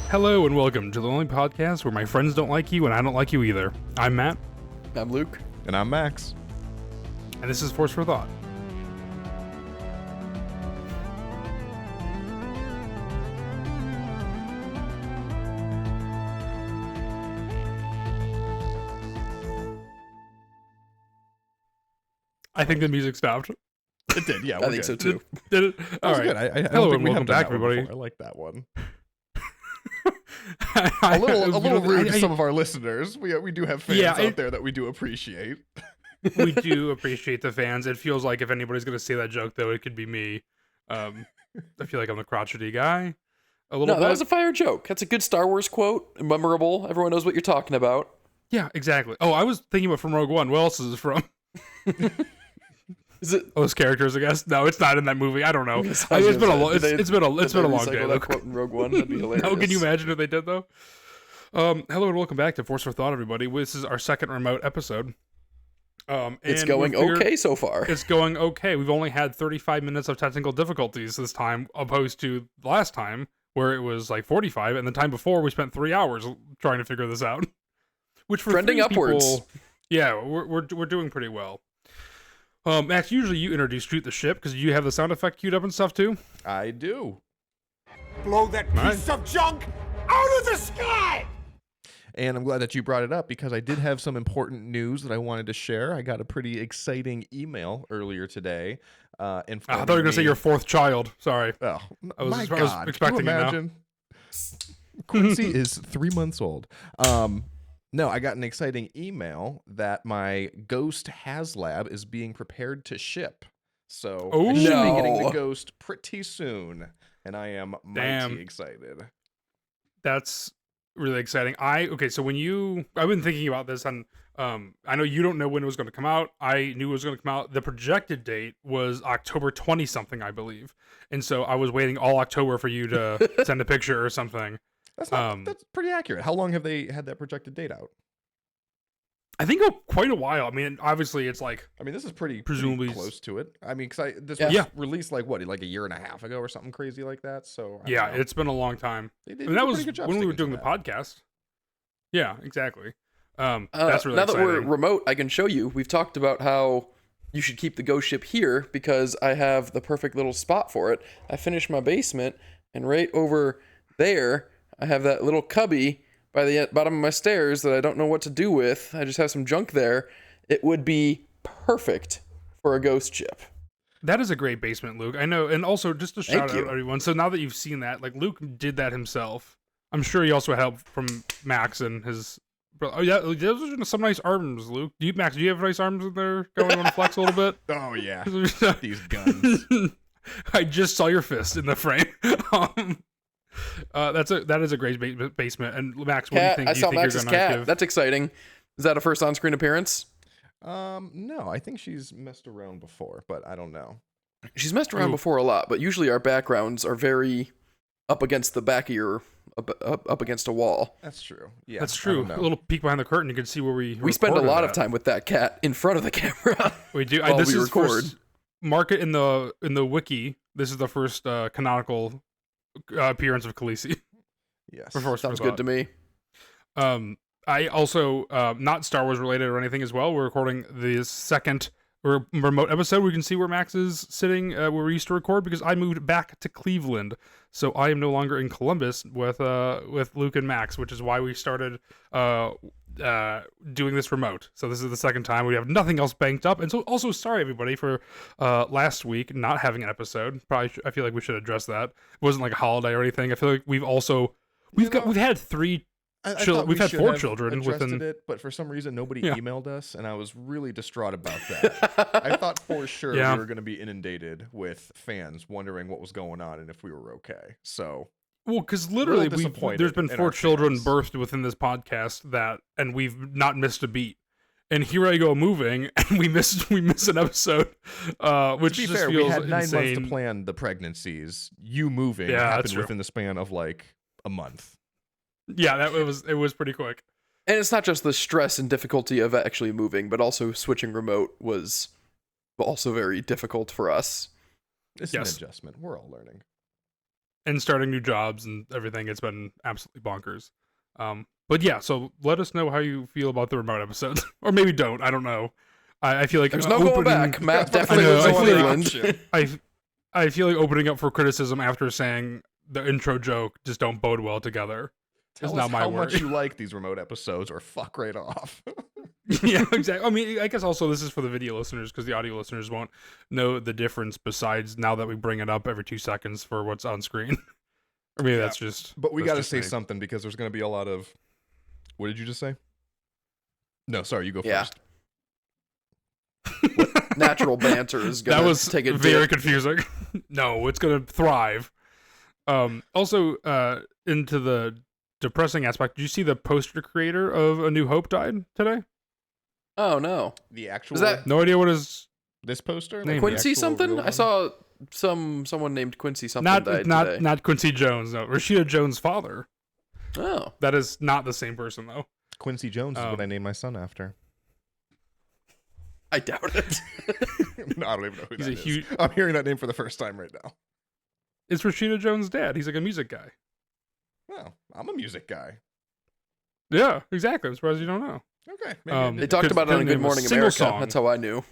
Hello and welcome to the only podcast where my friends don't like you and I don't like you either. I'm Matt. I'm Luke. And I'm Max. And this is Force for Thought. I think the music stopped. It did, yeah. I think so too. Did it? All right. Good. I don't Hello think and we welcome have done back, that one everybody. before. I like that one. A A little rude to some of our listeners. We do have fans Yeah, out there that we do appreciate. We do appreciate the fans. It feels like if anybody's going to say that joke, though, it could be me. I feel like I'm the crotchety guy. A little bit. That was a fire joke. That's a good Star Wars quote. Memorable. Everyone knows what you're talking about. Yeah, exactly. Oh, I was thinking about from Rogue One. What else is it from? Is it? Those characters, I guess. No, it's not in that movie. I don't know. It's I was been a gonna long. say, It's been a long recycle day. that quote in Rogue One. That'd be hilarious. No, can you imagine if they did though? Hello and welcome back to Force for Thought, everybody. This is our second remote episode. It's and going we figured okay so far. It's going okay. We've only had 35 minutes of technical difficulties this time, opposed to last time where it was like 45, and the time before we spent 3 hours trying to figure this out. Which for Trending three upwards. people, yeah, we're doing pretty well. Max, usually you introduce Shoot the Ship because you have the sound effect queued up and stuff too. I do. Blow that piece of junk out of the sky! And I'm glad that you brought it up because I did have some important news that I wanted to share. I got a pretty exciting email earlier today. I thought you were going to say your fourth child. Sorry. Oh, I was my I was God. expecting Can you it now. imagine? Quincy is 3 months old. No, I got an exciting email that my Ghost HasLab is being prepared to ship. So I should be getting the No. Ghost pretty soon, and I am mighty excited. That's really exciting. So I've been thinking about this, and I know you don't know when it was going to come out. I knew it was going to come out. The projected date was October 20 something, I believe, and so I was waiting all October for you to send a picture or something. That's pretty accurate. How long have they had that projected date out? I think quite a while. I mean, obviously, it's like I mean, this is pretty Presumably close to it. I mean, because this Yeah. was released like a year and a half ago or something crazy like that. So I yeah, don't know. it's been a long time. They I did mean, a that pretty was good job when we were sticking doing to the that. podcast. Yeah, exactly. That's really now exciting. that we're remote, I can show you. We've talked about how you should keep the ghost ship here because I have the perfect little spot for it. I finished my basement, and right over there, I have that little cubby by the bottom of my stairs that I don't know what to do with. I just have some junk there. It would be perfect for a ghost ship. That is a great basement, Luke. I know, and also just to shout Thank out you. everyone. So now that you've seen that, like Luke did that himself. I'm sure he also had help from Max and his. Oh yeah, those are some nice arms, Luke. Max, do you have nice arms in there? Going on flex a little bit. Oh yeah, these guns. I just saw your fist in the frame. That is a great basement. And Max, what do you Cat, think? I Do you saw think Max's you're gonna cat. give? That's exciting. Is that a first on-screen appearance? No, I think she's messed around before, but I don't know. She's messed around Ooh. before a lot, but usually our backgrounds are very up against the back of your up against a wall. That's true. Yeah, That's I true. don't A know. little peek behind the curtain, you can see where We spend a recorded lot at. of time with that cat in front of the camera. We do. while This we is record. first. Mark it in the wiki. This is the first canonical appearance of Khaleesi. Yes. For Force for Sounds good to me. I also not Star Wars related or anything as well. We're recording the second remote episode. We can see where Max is sitting where we used to record because I moved back to Cleveland, so I am no longer in Columbus with Luke and Max, which is why we started doing this remote. So this is the second time. We have nothing else banked up, and so also sorry everybody for last week not having an episode. Probably I feel like we should address that. It wasn't like a holiday or anything. I feel like we've had three. I Chil- thought we've we had should 4 have children addressed within- it, but for some reason nobody Yeah. emailed us, and I was really distraught about that. I thought for sure Yeah. we were going to be inundated with fans wondering what was going on and if we were okay. So Well, because literally, disappointed there's been in 4 our children fans. birthed within this podcast and we've not missed a beat. And here I go moving, and we miss an episode, which to be just fair, we feels had 9 months insane. to plan the pregnancies. You moving Yeah, that's happened true. within the span of like a month. Yeah, it was pretty quick. And it's not just the stress and difficulty of actually moving, but also switching remote was also very difficult for us. It's Yes. an adjustment. We're all learning. and starting new jobs and everything. It's been absolutely bonkers. But yeah, so let us know how you feel about the remote episodes, or maybe don't. I don't know. I feel like There's no going back. Matt definitely I know, lives I in feel England. I feel like opening up for criticism after saying the intro joke just don't bode well together. Tell Is us not my how word. much you like these remote episodes, or fuck right off. Yeah, exactly. I mean, I guess also this is for the video listeners because the audio listeners won't know the difference. Besides, now that we bring it up every 2 seconds for what's on screen, or maybe that's just. But we that's got to just say me. something because there's going to be a lot of. What did you just say? No, sorry, you go Yeah. first. Natural banter is That gonna was take a very dip. confusing. No, it's gonna thrive. Also, into the depressing aspect, did you see the poster creator of A New Hope died today? Oh no, The actual. is that No idea what his this poster? Name the Quincy actual something? real I one? saw someone named Quincy something not died today. not Quincy Jones. No, Rashida Jones' father. Oh, That is not the same person though. Quincy Jones is what I named my son after. I doubt it. No, I don't even know who He's that a is. huge- I'm hearing that name for the first time right now. It's Rashida Jones' dad. He's like a music guy. Well, I'm a music guy. Yeah, exactly. I'm surprised you don't know. Okay. Maybe I Um, They did. talked Because about it on their Good name was Morning Single America. Song. That's how I knew.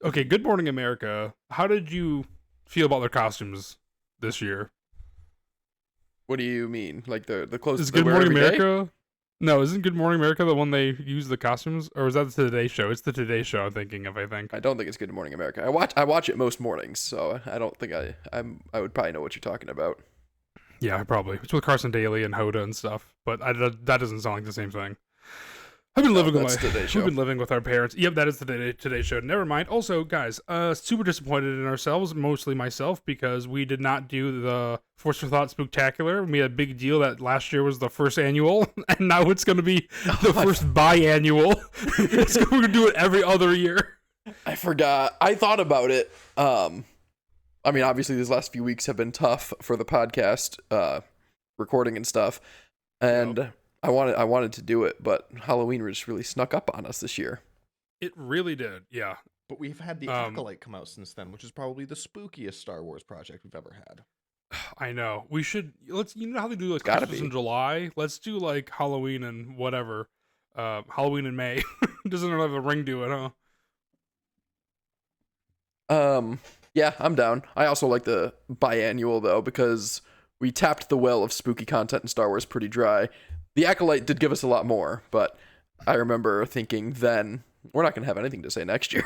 Okay, Good Morning America. How did you feel about their costumes this year? What do you mean? Like the clothes Is they Good wear Morning every day? America? No, isn't Good Morning America the one they use the costumes, or was that the Today Show? It's the Today Show I'm thinking of. I think. I don't think it's Good Morning America. I watch it most mornings, so I don't think I would probably know what you're talking about. Yeah, probably. It's with Carson Daly and Hoda and stuff, but that doesn't sound like the same thing. I've been living with that's Today Show. We've been living with our parents. Yep, that is the Today Show. Never mind. Also, guys, super disappointed in ourselves, mostly myself, because we did not do the Force for Thought Spooktacular. We had a big deal that last year was the first annual, and now it's going to be the first biannual. We're going to do it every other year. I forgot. I thought about it. I mean, obviously, these last few weeks have been tough for the podcast recording and stuff, and I wanted to do it, but Halloween just really snuck up on us this year. It really did, yeah. But we've had the Acolyte come out since then, which is probably the spookiest Star Wars project we've ever had. I know. We should you know how they do like Gotta Christmas be. in July? Let's do like Halloween and whatever. Halloween in May. Doesn't have a ring to it, huh? Yeah, I'm down. I also like the biannual though, because we tapped the well of spooky content in Star Wars pretty dry. The Acolyte did give us a lot more, but I remember thinking then we're not gonna have anything to say next year.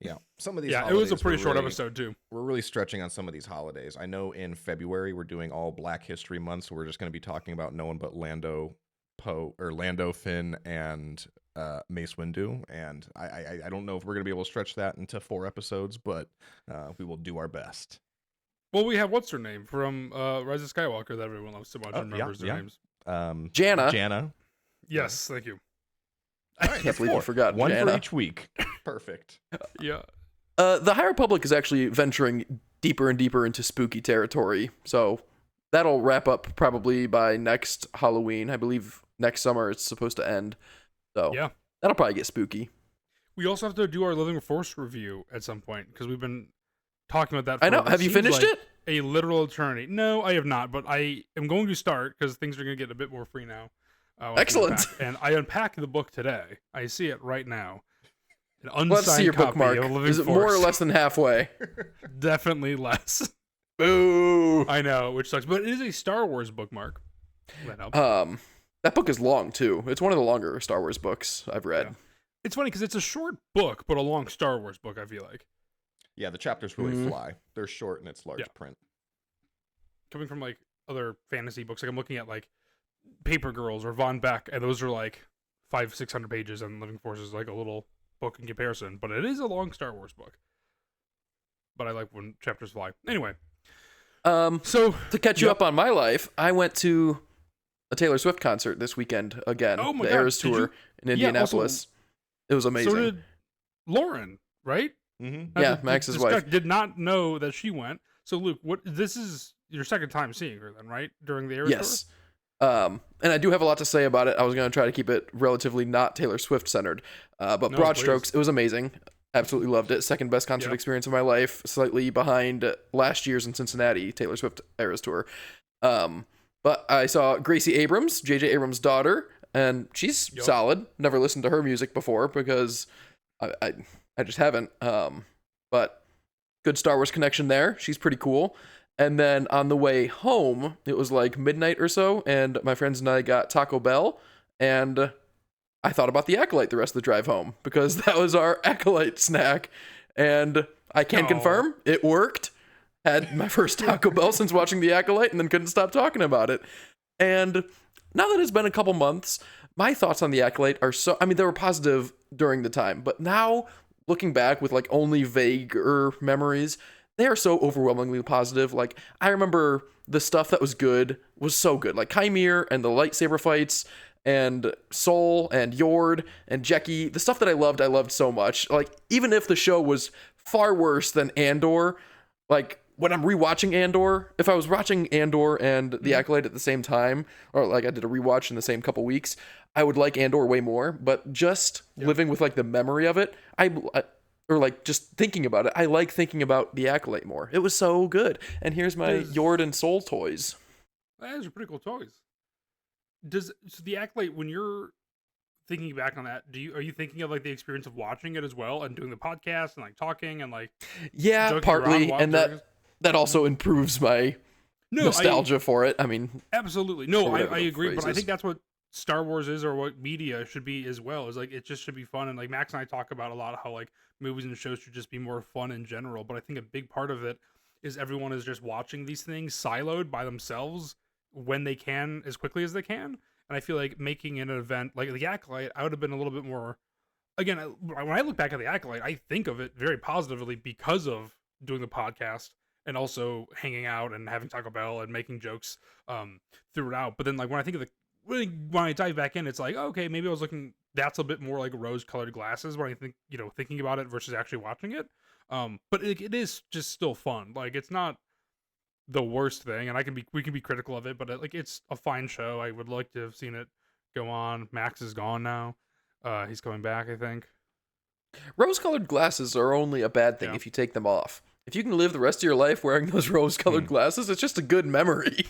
Yeah, some of these. Yeah, it was a holidays pretty were short really- episode too. We're really stretching on some of these holidays. I know in February we're doing all Black History Month, so we're just going to be talking about no one but Lando, Finn, and Mace Windu. And I don't know if we're going to be able to stretch that into 4 episodes, but we will do our best. Well, we have what's her name from Rise of Skywalker that everyone loves so much and remembers their yeah. names. Jana. Yes, thank you. I can't believe you forgot One Jana. for each week. Perfect. Yeah. The High Republic is actually venturing deeper and deeper into spooky territory, so that'll wrap up probably by next Halloween. I believe next summer it's supposed to end. So Yeah. that'll probably get spooky. We also have to do our Living Force review at some point because we've been talking about that for I know. what Have you seems finished like it? a literal eternity. No, I have not, but I am going to start because things are going to get a bit more free now. once we Excellent. unpack. And I unpacked the book today. I see it right now. An unsigned Let's see your copy bookmark. of Living Is it Force. more or less than halfway? Definitely less. Boo. I know, which sucks, but it is a Star Wars bookmark. That helps. That book is long too. It's one of the longer Star Wars books I've read. Yeah. It's funny because it's a short book, but a long Star Wars book, I feel like. Yeah, the chapters really Mhm. fly. They're short and it's large Yeah. print. Coming from like other fantasy books, like I'm looking at like Paper Girls or Von Beck, and those are like 500-600 pages, and Living Force is like a little book in comparison, but it is a long Star Wars book. But I like when chapters fly. Anyway, so To catch you Yep. up on my life, I went to a Taylor Swift concert this weekend again. Oh my the God, Eras did tour you- in Yeah, Indianapolis. It was amazing. so did Lauren, right? Mm-hmm. Yeah, That's Max's this wife. guy did not know that she went. So Luke, this is your second time seeing her then, right? During the Eras Yes. And I do have a lot to say about it. I was going to try to keep it relatively not Taylor Swift centered. But No, broad please. strokes, it was amazing. Absolutely loved it. Second best concert experience of my life, slightly behind last year's in Cincinnati, Taylor Swift Eras Tour. But I saw Gracie Abrams, J.J. Abrams' daughter, and she's solid. Never listened to her music before because I just haven't. But good Star Wars connection there. She's pretty cool. And then on the way home, it was like midnight or so, and my friends and I got Taco Bell, and I thought about the Acolyte the rest of the drive home because that was our Acolyte snack. And I can confirm it worked. Had my first Taco Bell since watching the Acolyte and then couldn't stop talking about it. And now that it's been a couple months, my thoughts on the Acolyte are they were positive during the time, but now looking back with like only vaguer memories, they are so overwhelmingly positive. Like, I remember the stuff that was good was so good. Like Chimere and the lightsaber fights and Sol and Yord and Jekki. The stuff that I loved so much. Like, even if the show was far worse than Andor, like, when I'm rewatching Andor, if I was watching Andor and The Acolyte at the same time, or like I did a rewatch in the same couple weeks, I would like Andor way more. But just living with like the memory of it, or like just thinking about it, I like thinking about The Acolyte more. It was so good. And here's my Yord and Sol toys. Those are pretty cool toys. So The Acolyte, when you're thinking back on that, are you thinking of like the experience of watching it as well and doing the podcast and like talking and like partly, and that also improves my nostalgia for it. I mean, absolutely. No, I agree, but I think that's what Star Wars is, or what media should be as well. Is like, it just should be fun. And like Max and I talk about a lot how like movies and shows should just be more fun in general. But I think a big part of it is everyone is just watching these things siloed by themselves when they can, as quickly as they can. And I feel like making an event like the Acolyte, I would have been a little bit more. Again, when I look back at the Acolyte, I think of it very positively because of doing the podcast and also hanging out and having Taco Bell and making jokes throughout. But then, like, when I think of when I dive back in, it's like, okay, maybe I was looking. That's a bit more like rose-colored glasses when I think, thinking about it versus actually watching it. But it is just still fun. Like, it's not the worst thing, and we can be critical of it, but like, it's a fine show. I would like to have seen it go on. Max is gone now. He's coming back, I think. Rose-colored glasses are only a bad thing if you take them off. If you can live the rest of your life wearing those rose-colored glasses, it's just a good memory.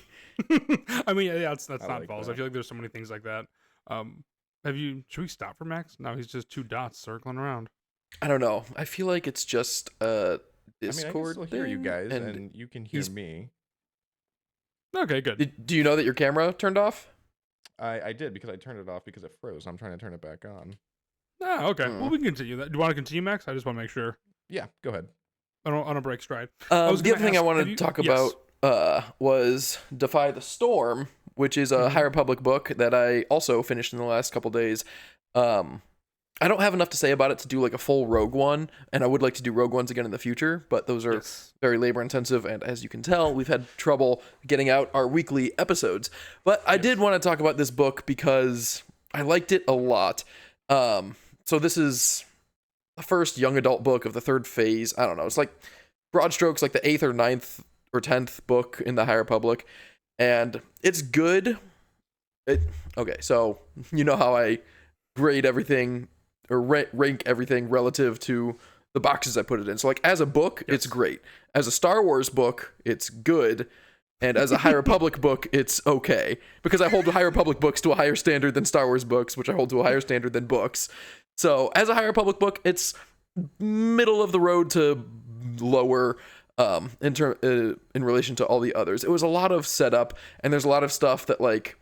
I mean, that's not like false. that. I feel like there's so many things like that. Should we stop for Max? No, he's just two dots circling around. I don't know. I feel like it's just a Discord I can still hear you thing, guys, and you can hear me. Okay, good. Do you know that your camera turned off? I did, because I turned it off because it froze. I'm trying to turn it back on. Oh, okay. Well, we can continue that. Do you want to continue, Max? I just want to make sure. Yeah, go ahead. I don't break stride. The other thing I wanted to talk about was Defy the Storm, which is a High Republic book that I also finished in the last couple days. I don't have enough to say about it to do like a full Rogue One, and I would like to do Rogue Ones again in the future, but those are very labor intensive, and as you can tell, we've had trouble getting out our weekly episodes. But I did want to talk about this book because I liked it a lot. So this is the first young adult book of the third phase. I don't know. It's like broad strokes, like the 8th or 9th or 10th book in the High Republic. And it's good. Okay, so you know how I grade everything or rank everything relative to the boxes I put it in. So like as a book, it's great. As a Star Wars book, it's good. And as a High Republic book, it's okay. Because I hold High Republic books to a higher standard than Star Wars books, which I hold to a higher standard than books. So as a High Republic book, it's middle of the road to lower in relation to all the others. It was a lot of setup, and there's a lot of stuff that like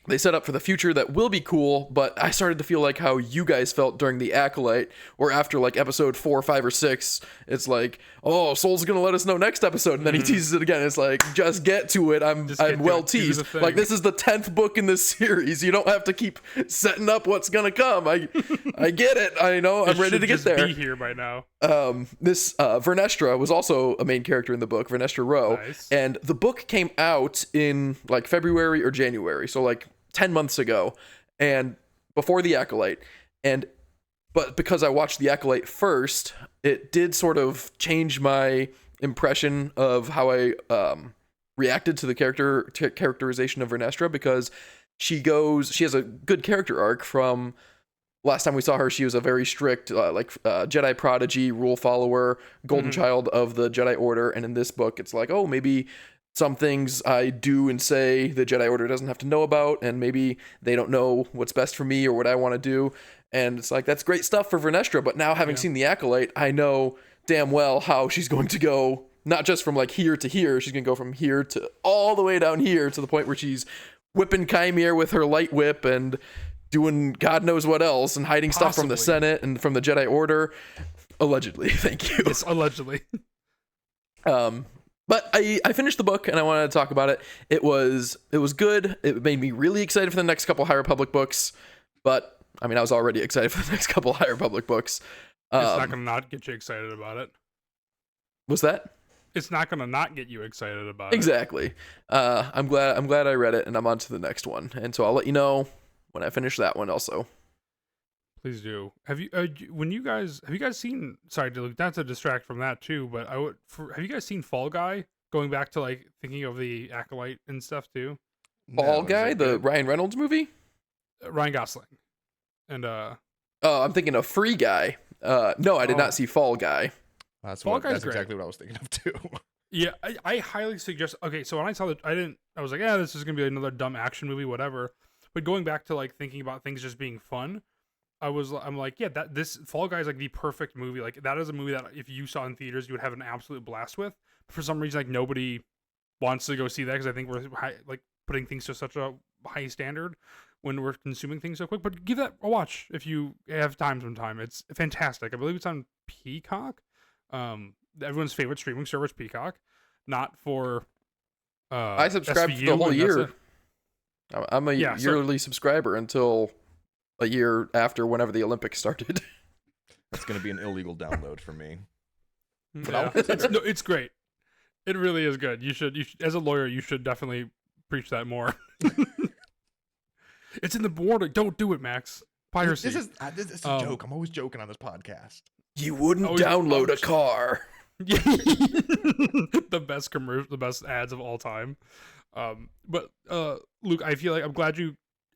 they set up for the future that will be cool, but I started to feel like how you guys felt during the Acolyte, or after like episode 4, 5, or 6, it's like, oh, Sol's gonna let us know next episode, and then he teases it again. It's like, just get to it. I'm well teased. Like, this is the 10th book in this series. You don't have to keep setting up what's gonna come. I get it. I know. I'm ready to get there. Be here by now. This Vernestra was also a main character in the book, Vernestra Rowe, and the book came out in like February or January, so like 10 months ago, and before the Acolyte, but because I watched the Acolyte first, it did sort of change my impression of how I reacted to the characterization of Vernestra, because she has a good character arc from last time we saw her, she was a very strict, Jedi prodigy, rule follower, golden child of the Jedi Order. And in this book, it's like, oh, maybe some things I do and say the Jedi Order doesn't have to know about, and maybe they don't know what's best for me or what I want to do. And it's like, that's great stuff for Vernestra. But now, having seen the Acolyte, I know damn well how she's going to go, not just from like here to here, she's going to go from here to all the way down here to the point where she's whipping Chimere with her light whip and doing God knows what else and hiding stuff from the Senate and from the Jedi Order. Allegedly. Thank you. Yes, allegedly. But I finished the book and I wanted to talk about it. It was good. It made me really excited for the next couple High Republic books. But I mean, I was already excited for the next couple High Republic books. It's not gonna not get you excited about it. What's that? It's not gonna not get you excited about Exactly. I'm glad I read it, and I'm on to the next one. And so I'll let you know when I finish that one also. Please do. Have you have you guys seen, sorry, not to distract from that too, but have you guys seen Fall Guy? Going back to like thinking of the Acolyte and stuff too. Fall Guy, the Ryan Reynolds movie? Ryan Gosling. And oh, I'm thinking of Free Guy. No, I did not see Fall Guy. That's Fall Guy's exactly what I was thinking of too. Yeah, I highly suggest. Okay, so when I saw I was like, yeah, this is gonna be another dumb action movie, whatever. But going back to like thinking about things just being fun, I'm like, yeah, this Fall Guy is like the perfect movie. Like that is a movie that if you saw in theaters, you would have an absolute blast with. But for some reason, like nobody wants to go see that because I think we're like putting things to such a high standard when we're consuming things so quick. But give that a watch if you have time sometime. It's fantastic. I believe it's on Peacock. Everyone's favorite streaming service, Peacock. Not for I subscribed SVU, the whole year. it. I'm a yearly subscriber until a year after whenever the Olympics started. That's going to be an illegal download for me. Yeah. It's great. It really is good. You should, as a lawyer, you should definitely preach that more. It's in the border. Don't do it, Max. Piracy. This is a joke. I'm always joking on this podcast. You wouldn't download a car. The best commercial, the best ads of all time. But Luke, I feel like I'm glad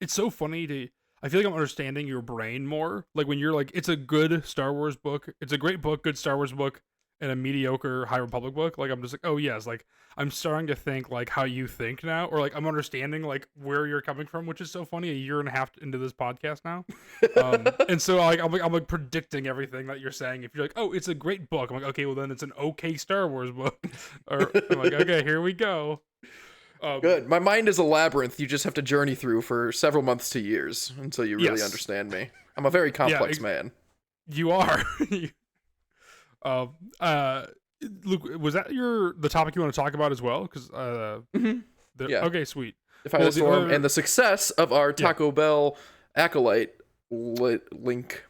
it's so funny I feel like I'm understanding your brain more. Like when you're like, it's a good Star Wars book. It's a great book, good Star Wars book, and a mediocre High Republic book. Like I'm just like, oh yes, like I'm starting to think like how you think now, or like I'm understanding like where you're coming from, which is so funny. A year and a half into this podcast now, and so like I'm like predicting everything that you're saying. If you're like, oh, it's a great book, I'm like, okay, well then it's an okay Star Wars book. Or I'm like, okay, here we go. Good. My mind is a labyrinth you just have to journey through for several months to years until you really understand me. I'm a very complex man. You are. Luke, was that the topic you want to talk about as well? Because yeah. Okay, sweet. Defy the Storm and the success of our Taco Bell Acolyte link.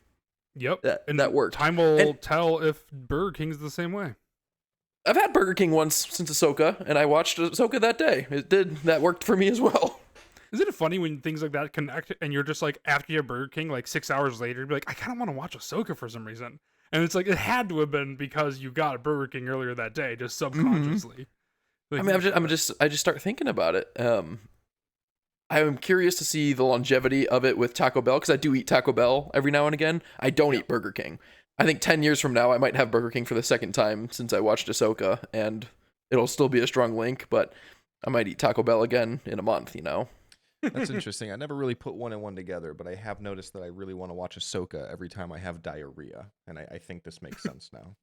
Yep. And that worked. Time will tell if Burger King's the same way. I've had Burger King once since Ahsoka, and I watched Ahsoka that day. That worked for me as well. Isn't it funny when things like that connect and you're just like, after your Burger King, like 6 hours later, you'd be like, I kind of want to watch Ahsoka for some reason. And it's like, it had to have been because you got a Burger King earlier that day, just subconsciously. I mean, I just start thinking about it. I'm curious to see the longevity of it with Taco Bell, because I do eat Taco Bell every now and again. I don't eat Burger King. I think 10 years from now, I might have Burger King for the second time since I watched Ahsoka, and it'll still be a strong link, but I might eat Taco Bell again in a month, you know? That's interesting. I never really put one and one together, but I have noticed that I really want to watch Ahsoka every time I have diarrhea, and I think this makes sense now.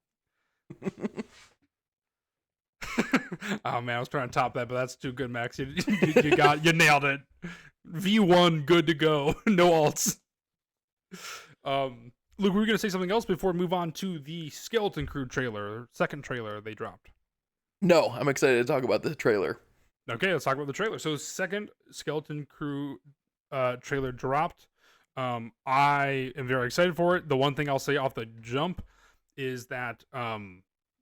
Oh man, I was trying to top that, but that's too good, Max. You nailed it. V1, good to go. No alts. Luke, we were going to say something else before we move on to the Skeleton Crew trailer, second trailer they dropped. No, I'm excited to talk about the trailer. Okay, let's talk about the trailer. So, second Skeleton Crew trailer dropped. I am very excited for it. The one thing I'll say off the jump is that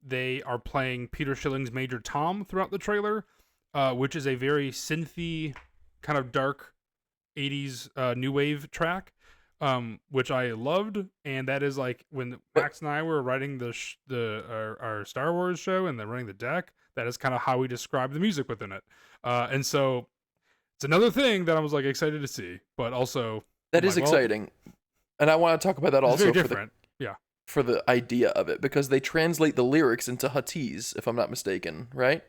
they are playing Peter Schilling's Major Tom throughout the trailer, which is a very synthy, kind of dark 80s new wave track. Which I loved, and that is like when Max and I were writing our Star Wars show and then running the deck. That is kind of how we describe the music within it, and so it's another thing that I was like excited to see, but also that is exciting. And I want to talk about that It's also very different. for the idea of it, because they translate the lyrics into Huttese, if I'm not mistaken, right?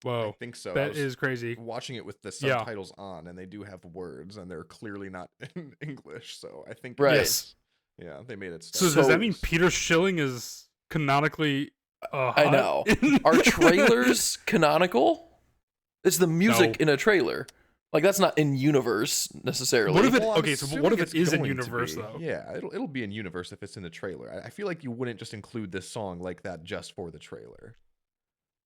Whoa. I think so. That is crazy. Watching it with the Yeah. subtitles on, and they do have words, and they're clearly not in English. So I think Right. Yes. yeah, they made it. So does that mean Peter Schilling is canonically I know. Are trailers canonical? It's the music in a trailer. Like, that's not in universe necessarily. What if it? Well, I'm Okay, so what if assuming it is it's in going to universe be. though? Yeah, it'll be in universe if it's in the trailer. I feel like you wouldn't just include this song like that just for the trailer.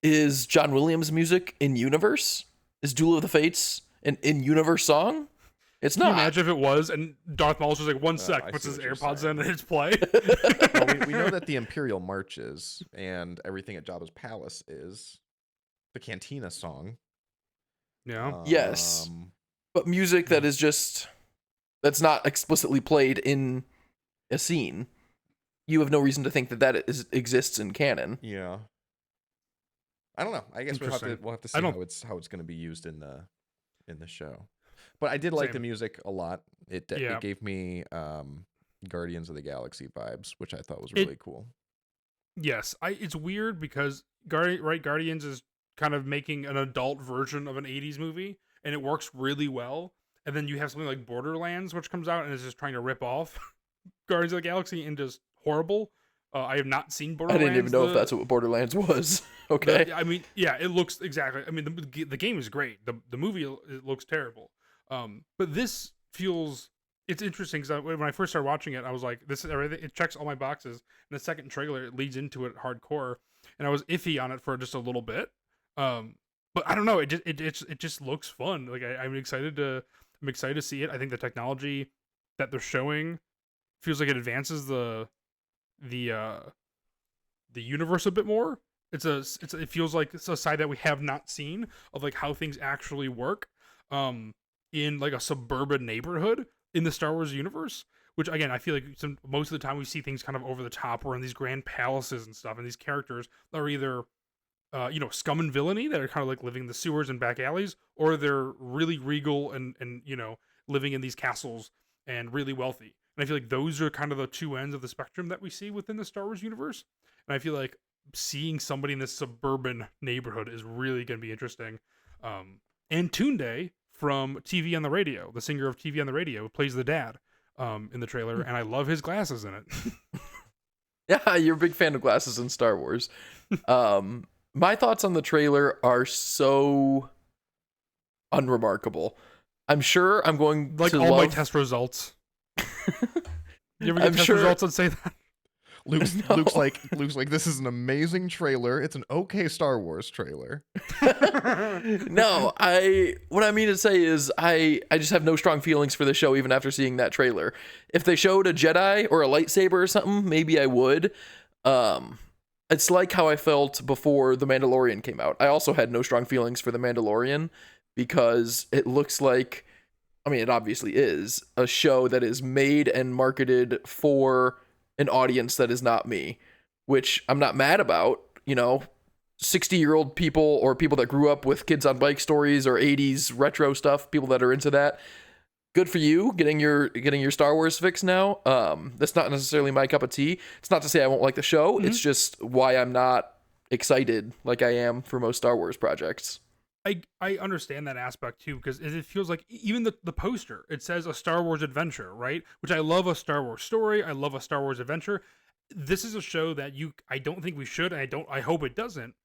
Is John Williams' music in universe? Is Duel of the Fates an in universe song? It's Can you not. imagine if it was and Darth Maul's just like one sec, I puts see his what you're AirPods saying. in and hits play? Well, we know that the Imperial marches and everything at Jabba's palace is the Cantina song. Yeah. Yes. Um, But music that is just, that's not explicitly played in a scene, you have no reason to think that exists in canon. Yeah. I don't know. I guess Interesting. we'll have to see I don't- how it's going to be used in the show. But I did like the Same. music a lot. It Yeah. it gave me Guardians of the Galaxy vibes, which I thought was really cool. Yes, it's weird because Guardians is kind of making an adult version of an 80s movie and it works really well. And then you have something like Borderlands which comes out and is just trying to rip off Guardians of the Galaxy and just horrible. I have not seen I Borderlands. didn't even know if that's what Borderlands was. Okay. I mean, yeah, it looks exactly. I mean, the game is great. The movie it looks terrible. But this feels it's interesting because when I first started watching it, I was like, this is everything. It checks all my boxes. And the second trailer, it leads into it hardcore, and I was iffy on it for just a little bit. But I don't know. It just looks fun. Like I'm excited to see it. I think the technology that they're showing feels like it advances the universe a bit more. It feels like it's a side that we have not seen of like how things actually work in like a suburban neighborhood in the Star Wars universe, which again I feel like most of the time we see things kind of over the top. We're in these grand palaces and stuff, and these characters are either scum and villainy that are kind of like living in the sewers and back alleys, or they're really regal and living in these castles and really wealthy. And I feel like those are kind of the two ends of the spectrum that we see within the Star Wars universe. And I feel like seeing somebody in this suburban neighborhood is really going to be interesting. And Tunde from TV on the Radio, the singer of TV on the Radio, plays the dad in the trailer, and I love his glasses in it. Yeah, you're a big fan of glasses in Star Wars. My thoughts on the trailer are so unremarkable. I'm sure I'm going Like to all love... my test results. You ever get I'm test sure- results and say that? Luke's No. Luke's like this is an amazing trailer. It's an okay Star Wars trailer. No, what I mean to say is I just have no strong feelings for the show even after seeing that trailer. If they showed a Jedi or a lightsaber or something, maybe I would. It's like how I felt before The Mandalorian came out. I also had no strong feelings for The Mandalorian because it looks like, I mean, it obviously is a show that is made and marketed for an audience that is not me, which I'm not mad about. 60-year-old people or people that grew up with Kids on Bike Stories or 80s retro stuff, people that are into that. Good for you getting your Star Wars fix now. That's not necessarily my cup of tea. It's not to say I won't like the show. It's just why I'm not excited like I am for most Star Wars projects. I understand that aspect too, because it feels like even the poster, it says a Star Wars adventure, right? Which I love a Star Wars story. I love a Star Wars adventure. This is a show that I don't think we should, and I hope it doesn't,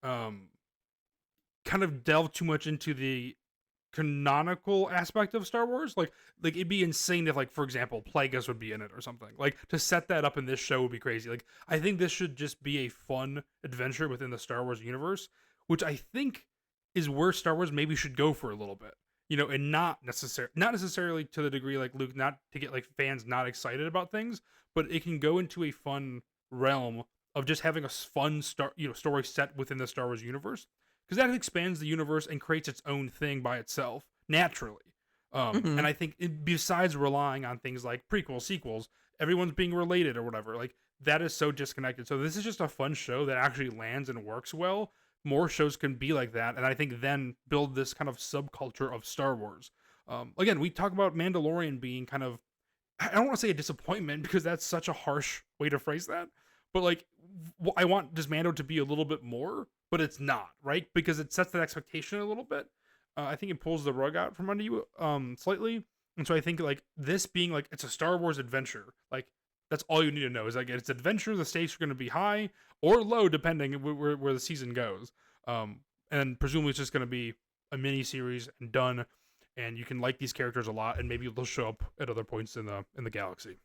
kind of delve too much into the canonical aspect of Star Wars. Like it'd be insane if, like, for example, Plagueis would be in it or something. Like, to set that up in this show would be crazy. Like, I think this should just be a fun adventure within the Star Wars universe, which I think is where Star Wars maybe should go for a little bit, and not necessarily to the degree like Luke, not to get like fans not excited about things, but it can go into a fun realm of just having a fun story set within the Star Wars universe, because that expands the universe and creates its own thing by itself naturally. And I think besides relying on things like prequels, sequels, everyone's being related or whatever, like that is so disconnected. So this is just a fun show that actually lands and works well. More shows can be like that, and I think then build this kind of subculture of Star Wars. Again, we talk about Mandalorian being kind of I don't want to say a disappointment because that's such a harsh way to phrase that, but like I want just Mando to be a little bit more, but it's not, right? Because it sets that expectation a little bit. I think it pulls the rug out from under you slightly. And so I think like this being like it's a Star Wars adventure, like that's all you need to know is like it's adventure. The stakes are going to be high or low depending where the season goes. And presumably it's just going to be a mini series and done. And you can like these characters a lot, and maybe they'll show up at other points in the galaxy.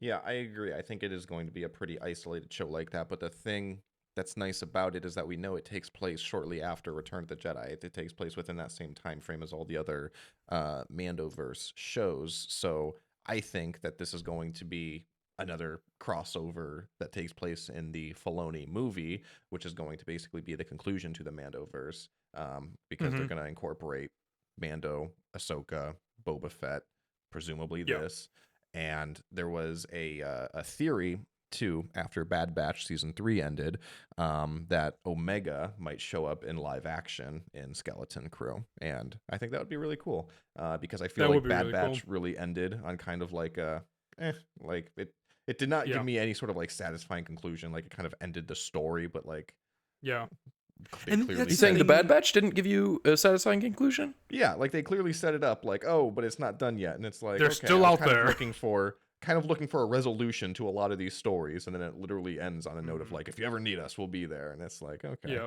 Yeah, I agree. I think it is going to be a pretty isolated show like that. But the thing that's nice about it is that we know it takes place shortly after Return of the Jedi. It takes place within that same time frame as all the other Mandoverse shows. So I think that this is going to be another crossover that takes place in the Filoni movie, which is going to basically be the conclusion to the Mandoverse, because they're going to incorporate Mando, Ahsoka, Boba Fett, presumably this. And there was a theory too after Bad Batch season 3 ended, that Omega might show up in live action in Skeleton Crew, and I think that would be really cool, because I feel like Bad Batch really ended on kind of like a like it did not give me any sort of like satisfying conclusion. Like it kind of ended the story, but like and you saying the Bad Batch didn't give you a satisfying conclusion? Yeah, like they clearly set it up like, oh, but it's not done yet, and it's like they're still out there looking for a resolution to a lot of these stories, and then it literally ends on a note of like, if you ever need us, we'll be there, and it's like, okay.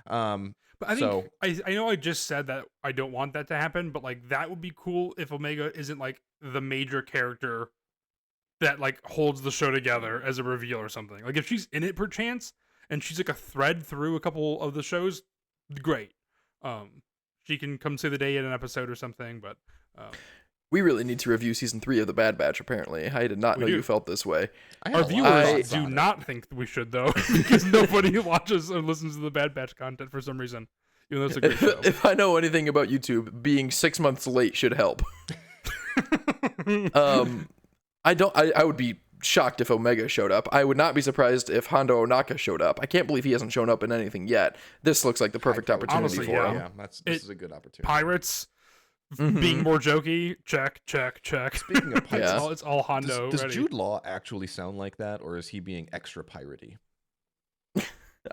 But I think I know I just said that I don't want that to happen, but like that would be cool if Omega isn't like the major character that like holds the show together as a reveal or something. Like if she's in it perchance and she's like a thread through a couple of the shows, great. She can come save the day in an episode or something, but we really need to review season 3 of the Bad Batch. Apparently, I did not know you felt this way. Our viewers do not think we should though, because nobody watches or listens to the Bad Batch content for some reason. Even though it's a great show. If I know anything about YouTube, being 6 months late should help. I would be shocked if Omega showed up. I would not be surprised if Hondo Ohnaka showed up. I can't believe he hasn't shown up in anything yet. This looks like the perfect opportunity for him. Yeah, this is a good opportunity. Pirates being more jokey, check. Speaking of pirates, it's all Hondo. Does Jude Law actually sound like that, or is he being extra piratey?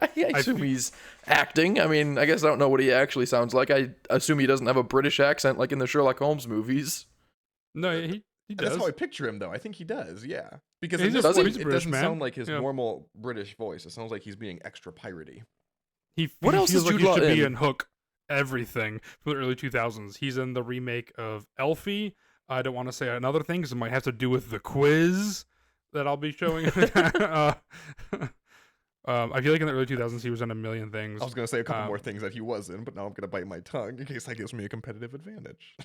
I assume he's acting. I mean, I guess I don't know what he actually sounds like. I assume he doesn't have a British accent like in the Sherlock Holmes movies. No, he does. That's how I picture him, though. I think he does, yeah. Because it doesn't sound like his normal British voice. It sounds like he's being extra piratey. What else is Jude Law in? He should be in Hook everything from the early 2000s. He's in the remake of Elfie. I don't want to say another thing because it might have to do with the quiz that I'll be showing. I feel like in the early 2000s he was in a million things. I was going to say a couple more things that he was in, but now I'm going to bite my tongue in case that gives me a competitive advantage.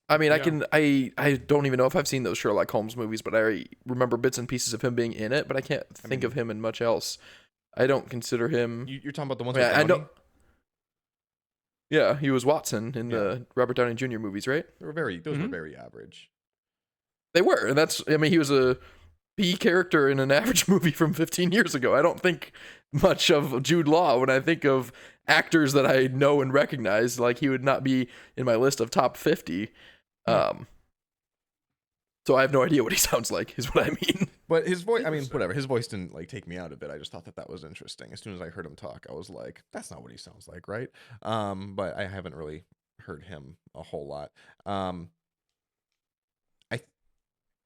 I mean, I don't even know if I've seen those Sherlock Holmes movies, but I remember bits and pieces of him being in it, but I can't think of him in much else. I don't consider him... You're talking about the ones with Downey? Yeah, he was Watson in the Robert Downey Jr. movies, right? Those were very average. They were, and he was a B character in an average movie from 15 years ago. I don't think much of Jude Law when I think of actors that I know and recognize. Like, he would not be in my list of top 50. So I have no idea what he sounds like, is what I mean. But his voice, I mean, whatever. His voice didn't like take me out of it. I just thought that was interesting. As soon as I heard him talk, I was like, that's not what he sounds like, right? But I haven't really heard him a whole lot.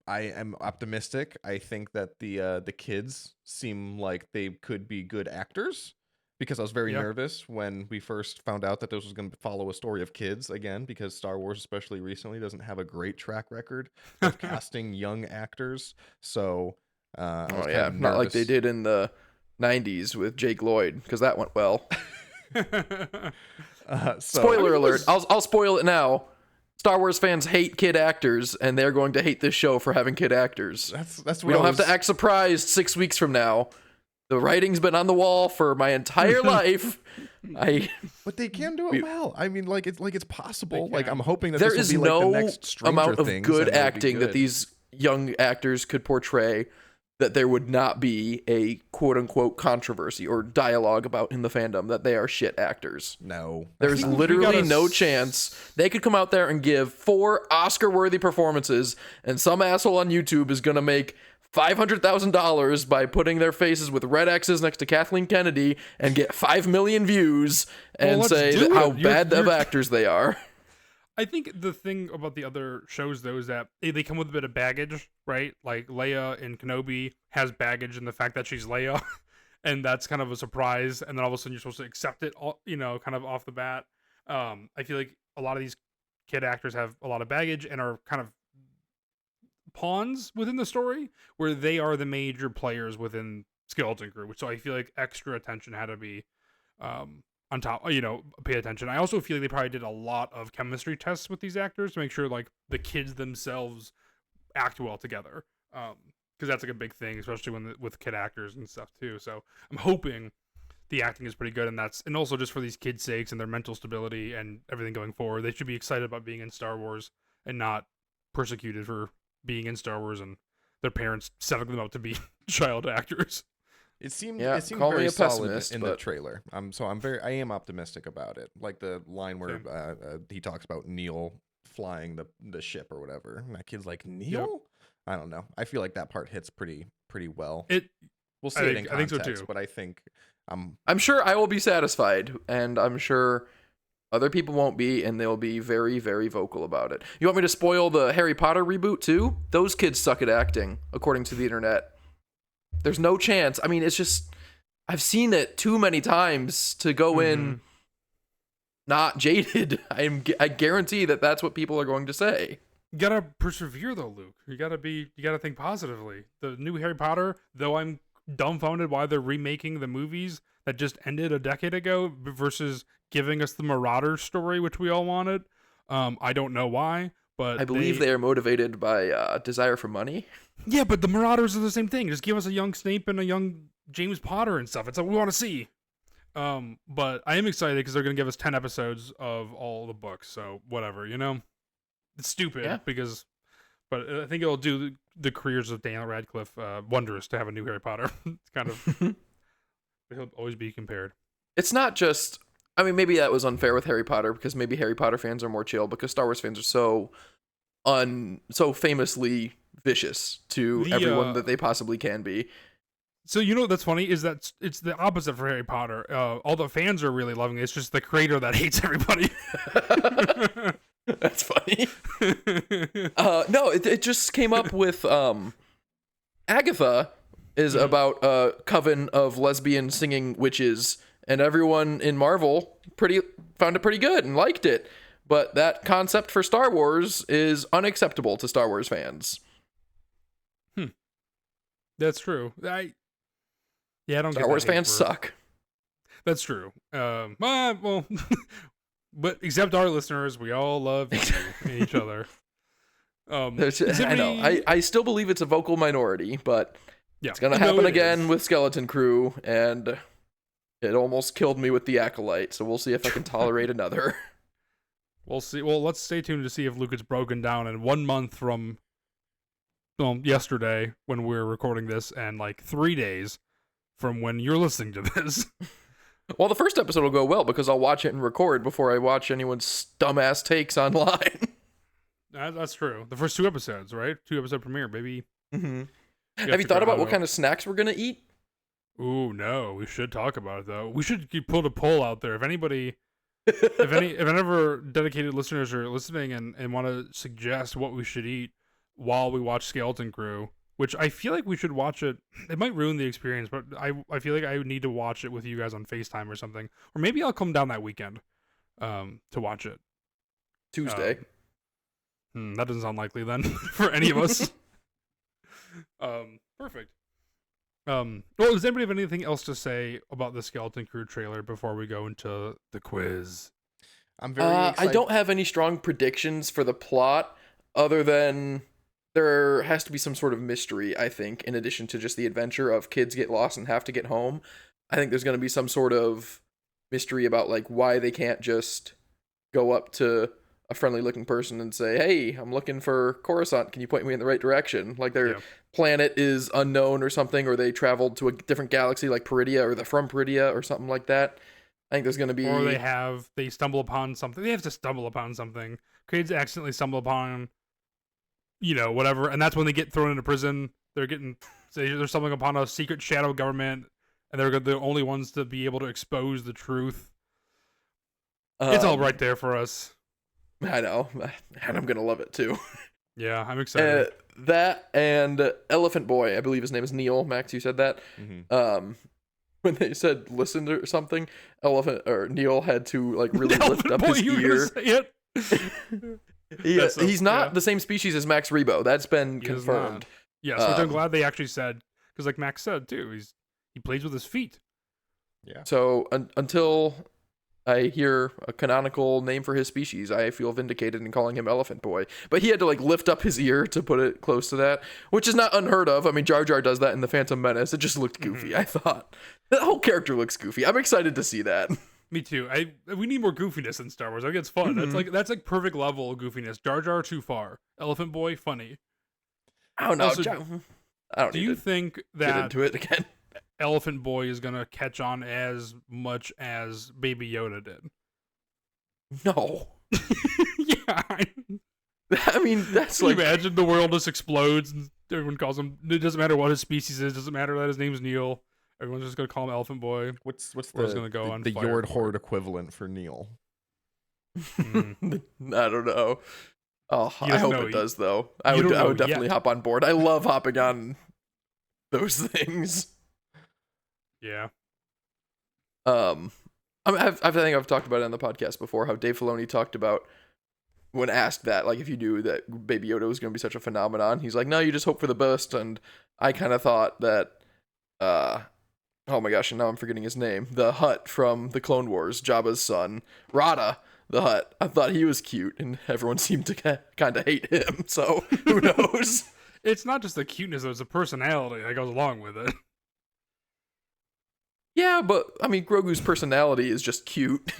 I am optimistic. I think that the kids seem like they could be good actors, because I was very nervous when we first found out that this was going to follow a story of kids again, because Star Wars, especially recently, doesn't have a great track record of casting young actors. So, not like they did in the 90s with Jake Lloyd, because that went well. Spoiler alert. I'll spoil it now. Star Wars fans hate kid actors, and they're going to hate this show for having kid actors. That's we don't have to act surprised 6 weeks from now. The writing's been on the wall for my entire life. But they can do it well. I mean, it's possible. Like, I'm hoping that there this is will be no like the next Stranger amount of Things, good acting that these young actors could portray that there would not be a quote-unquote controversy or dialogue about in the fandom that they are shit actors. No. There's literally no chance they could come out there and give 4 Oscar-worthy performances, and some asshole on YouTube is going to make $500,000 by putting their faces with red X's next to Kathleen Kennedy and get 5 million views and say how bad of actors they are. I think the thing about the other shows, though, is that they come with a bit of baggage, right? Like Leia in Kenobi has baggage in the fact that she's Leia, and that's kind of a surprise. And then all of a sudden you're supposed to accept it, kind of off the bat. I feel like a lot of these kid actors have a lot of baggage and are kind of pawns within the story, where they are the major players within Skeleton Crew. So I feel like extra attention had to be on top, pay attention. I also feel like they probably did a lot of chemistry tests with these actors to make sure like the kids themselves act well together. Because that's like a big thing, especially with kid actors and stuff too. So I'm hoping the acting is pretty good, and also just for these kids' sakes and their mental stability and everything going forward, they should be excited about being in Star Wars and not persecuted for being in Star Wars and their parents setting them up to be child actors. It seemed call me very a solid pessimist, in the trailer. I am optimistic about it. Like the line where he talks about Neil flying the ship or whatever. And that kid's like, Neil? Yep. I don't know. I feel like that part hits pretty well. We'll see I it think in context, so too. but I think I'm sure I will be satisfied, and I'm sure other people won't be, and they'll be very, very vocal about it. You want me to spoil the Harry Potter reboot too? Those kids suck at acting, according to the internet. There's no chance. I mean, it's just, I've seen it too many times to go in not jaded. I guarantee that that's what people are going to say. You gotta persevere though, Luke. You gotta think positively. The new Harry Potter, though I'm dumbfounded why they're remaking the movies that just ended a decade ago versus giving us the Marauder story, which we all wanted. I don't know why, but I believe they are motivated by desire for money. Yeah, but the Marauders are the same thing. Just give us a young Snape and a young James Potter and stuff. It's what we want to see. But I am excited because they're going to give us 10 episodes of all the books. So whatever, It's stupid but I think it'll do the careers of Daniel Radcliffe wondrous to have a new Harry Potter. It's kind of, he'll always be compared. It's not just, I mean, maybe that was unfair with Harry Potter because maybe Harry Potter fans are more chill because Star Wars fans are so famously vicious to everyone that they possibly can be. So what's funny is that it's the opposite for Harry Potter. All the fans are really loving it. It's just the creator that hates everybody. That's funny. No, it just came up with Agatha is about a coven of lesbian singing witches, and everyone in Marvel found it pretty good and liked it. But that concept for Star Wars is unacceptable to Star Wars fans. That's true. I don't. Star Wars fans suck. That's true. Well, but except our listeners, we all love each other. I know. I still believe it's a vocal minority, but it's gonna happen again with Skeleton Crew, and it almost killed me with the Acolyte. So we'll see if I can tolerate another. We'll see. Well, let's stay tuned to see if Luke is broken down in 1 month from yesterday when we're recording this, and like 3 days from when you're listening to this. Well, the first episode will go well because I'll watch it and record before I watch anyone's dumbass takes online. That's true. The first 2 episodes, right? 2-episode premiere, baby. Mm-hmm. Have you thought about what kind of snacks we're gonna eat? Ooh, no. We should talk about it though. We should put a poll out there. If anybody, if any ever dedicated listeners are listening and want to suggest what we should eat while we watch Skeleton Crew, which I feel like we should watch it. It might ruin the experience, but I feel like I would need to watch it with you guys on FaceTime or something. Or maybe I'll come down that weekend to watch it. Tuesday. That doesn't sound likely then for any of us. Perfect. Well, does anybody have anything else to say about the Skeleton Crew trailer before we go into the quiz? I'm very excited. I don't have any strong predictions for the plot other than there has to be some sort of mystery, I think, in addition to just the adventure of kids get lost and have to get home. I think there's going to be some sort of mystery about like why they can't just go up to a friendly looking person and say, "Hey, I'm looking for Coruscant. Can you point me in the right direction?" Like planet is unknown or something, or they traveled to a different galaxy like Peridia, or they're from Peridia or something like that. I think there's going to be... Or they stumble upon something. They have to stumble upon something. Kids accidentally stumble upon, whatever, and that's when they get thrown into prison. They're stumbling upon a secret shadow government, and they're the only ones to be able to expose the truth. It's all right there for us. I know, and I'm going to love it too. Yeah, I'm excited. That and Elephant Boy, I believe his name is Neil. Max, you said that. Mm-hmm. When they said listen to something, Neil had to like really lift up his you were ear. gonna say it? He's not the same species as Max Rebo. That's been confirmed. Yes, which I'm glad they actually said, because like Max said too, he plays with his feet. Yeah. So until I hear a canonical name for his species, I feel vindicated in calling him Elephant Boy. But he had to like lift up his ear to put it close to that, which is not unheard of. I mean, Jar Jar does that in The Phantom Menace. It just looked goofy, I thought. The whole character looks goofy. I'm excited to see that. Me too. We need more goofiness in Star Wars. I think it's fun. That's like perfect level of goofiness. Jar Jar too far. Elephant Boy funny. I don't know. Also, I don't do need you to think get that into it again. Elephant Boy is gonna catch on as much as Baby Yoda did? No. Yeah. I mean, that's Can you like... imagine the world just explodes and everyone calls him. It doesn't matter what his species is. Doesn't matter that his name's Neil. Everyone's just gonna call him Elephant Boy. What's Or it's gonna go on the fire Yord for Horde equivalent for Neil? I don't know. Oh, He I doesn't hope know. it does though. I You would don't know definitely yet. hop on board. I love hopping on those things. Yeah. I think I've talked about it on the podcast before, how Dave Filoni talked about when asked that, like, if you knew that Baby Yoda was going to be such a phenomenon, he's like, no, you just hope for the best. And I kind of thought that, oh my gosh, and now I'm forgetting his name, the Hutt from the Clone Wars, Jabba's son, Rada the Hutt. I thought he was cute, and everyone seemed to kind of hate him. So who knows? It's not just the cuteness; it's the personality that goes along with it. Yeah, but I mean, Grogu's personality is just cute,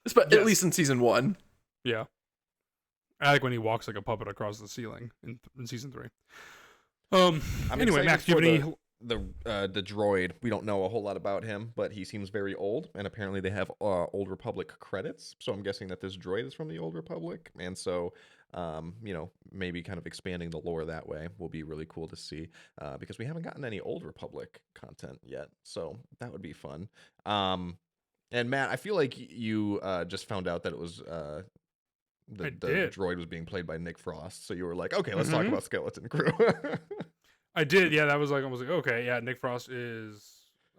at least in season 1. Yeah. I like when he walks like a puppet across the ceiling in season 3. Anyway, Max, do you have any? The droid, we don't know a whole lot about him, but he seems very old, and apparently they have Old Republic credits, so I'm guessing that this droid is from the Old Republic, and so maybe kind of expanding the lore that way will be really cool to see, because we haven't gotten any Old Republic content yet, so that would be fun. And Matt, I feel like you just found out that it was the droid was being played by Nick Frost, so you were like, okay, let's talk about Skeleton Crew. I did, yeah. That was like, I was like, okay, yeah. Nick Frost is.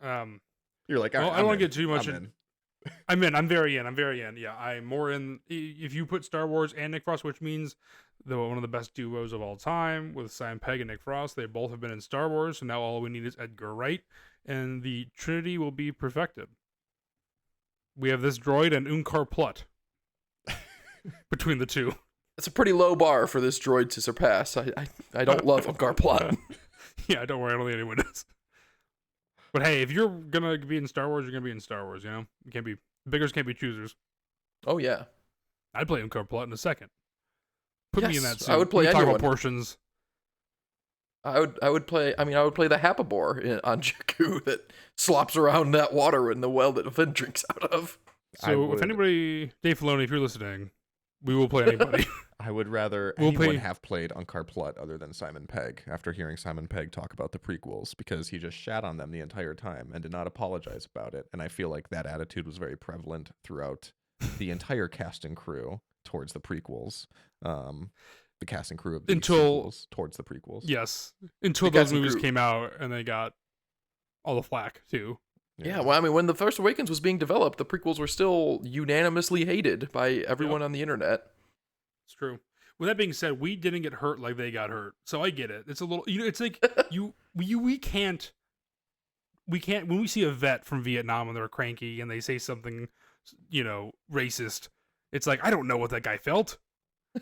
You're like, I don't want to get too much. I'm in. I'm very in. Yeah, I'm more in. If you put Star Wars and Nick Frost, which means one of the best duos of all time with Simon Pegg and Nick Frost, they both have been in Star Wars, so now all we need is Edgar Wright, and the Trinity will be perfected. We have this droid and Unkar Plutt between the two. It's a pretty low bar for this droid to surpass. I don't love Unkar Plutt. Yeah, don't worry, I don't think anyone does. But hey, if you're gonna be in Star Wars, you're gonna be in Star Wars. You know, beggars can't be choosers. Oh yeah, I'd play Unkar Plutt in a second. Put me in that suit. I would play Talk anyone. about portions. I would play the Hapabor on Jakku that slops around that water in the well that Finn drinks out of. So if anybody, Dave Filoni, if you're listening, we will play anybody. I would rather anyone have played Unkar Plutt other than Simon Pegg after hearing Simon Pegg talk about the prequels, because he just shat on them the entire time and did not apologize about it. And I feel like that attitude was very prevalent throughout the entire cast and crew towards the prequels. The cast and crew of the sequels towards the prequels. Yes. Until those movies came out and they got all the flack too. Yeah, well, I mean, when The Force Awakens was being developed, the prequels were still unanimously hated by everyone on the internet. It's true. With that being said, we didn't get hurt like they got hurt, so I get it. It's a little, it's like we can't when we see a vet from Vietnam and they're cranky and they say something, racist. It's like, I don't know what that guy felt.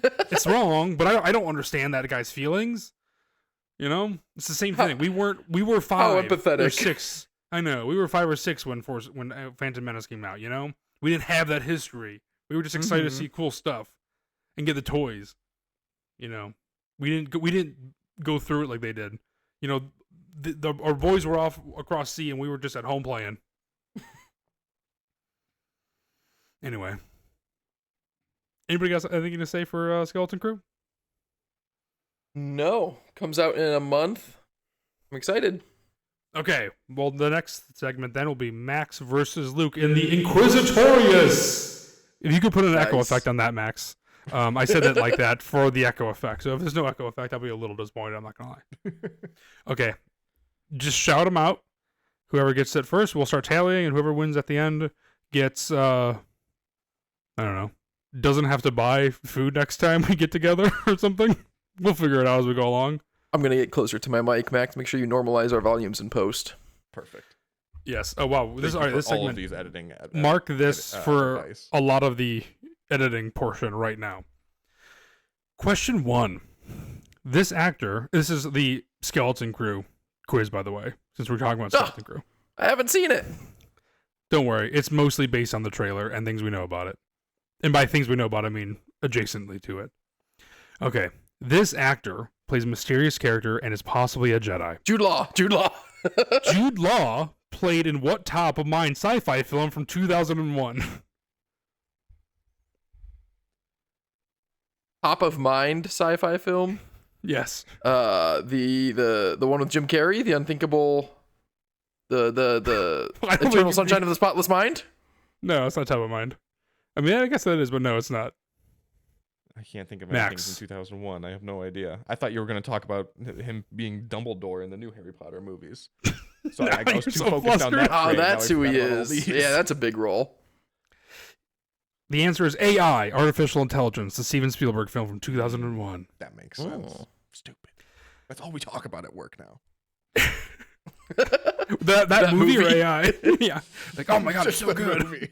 It's wrong, but I don't understand that guy's feelings. It's the same thing. We were 5 How empathetic. or 6. I know. We were 5 or 6 when Phantom Menace came out, We didn't have that history. We were just excited to see cool stuff and get the toys. We didn't go through it like they did. You know, our boys were off across sea and we were just at home playing. Anyway. Anybody got anything to say for Skeleton Crew? No. Comes out in a month. I'm excited. Okay, well, the next segment then will be Max versus Luke in the In-QUIZ-ITORIOUS. If you could put an echo Nice. effect on that, Max. I said it like that for the echo effect. So if there's no echo effect, I'll be a little disappointed. I'm not going to lie. Okay, just shout them out. Whoever gets it first, we'll start tallying, and whoever wins at the end gets, I don't know, doesn't have to buy food next time we get together or something. We'll figure it out as we go along. I'm going to get closer to my mic, Max. Make sure you normalize our volumes in post. Perfect. Yes. Oh, wow. This, all right, this all segment. of these editing. Mark this for advice. a lot of the editing portion right now. Question 1. This is the Skeleton Crew quiz, by the way, since we're talking about Skeleton Crew. I haven't seen it. Don't worry. It's mostly based on the trailer and things we know about it. And by things we know about, I mean adjacently to it. Okay. This actor plays a mysterious character and is possibly a Jedi. Jude Law. Jude Law played in what top of mind sci-fi film from 2001? Top of mind sci-fi film. Yes. The one with Jim Carrey, The Unthinkable, the I don't Eternal think- Sunshine of the Spotless Mind. No, it's not top of mind. I mean, I guess that is, but no, it's not. I can't think of Max. anything from 2001. I have no idea. I thought you were going to talk about him being Dumbledore in the new Harry Potter movies. So I was You're too so focused on flustered. that. Oh, train. Now that's I who he forgot about all is. these. Yeah, that's a big role. The answer is AI, Artificial Intelligence, the Steven Spielberg film from 2001. That makes sense. Oh. Stupid. That's all we talk about at work now. That movie or movie. AI? Yeah. Like, oh my god, it's Just so the good. movie.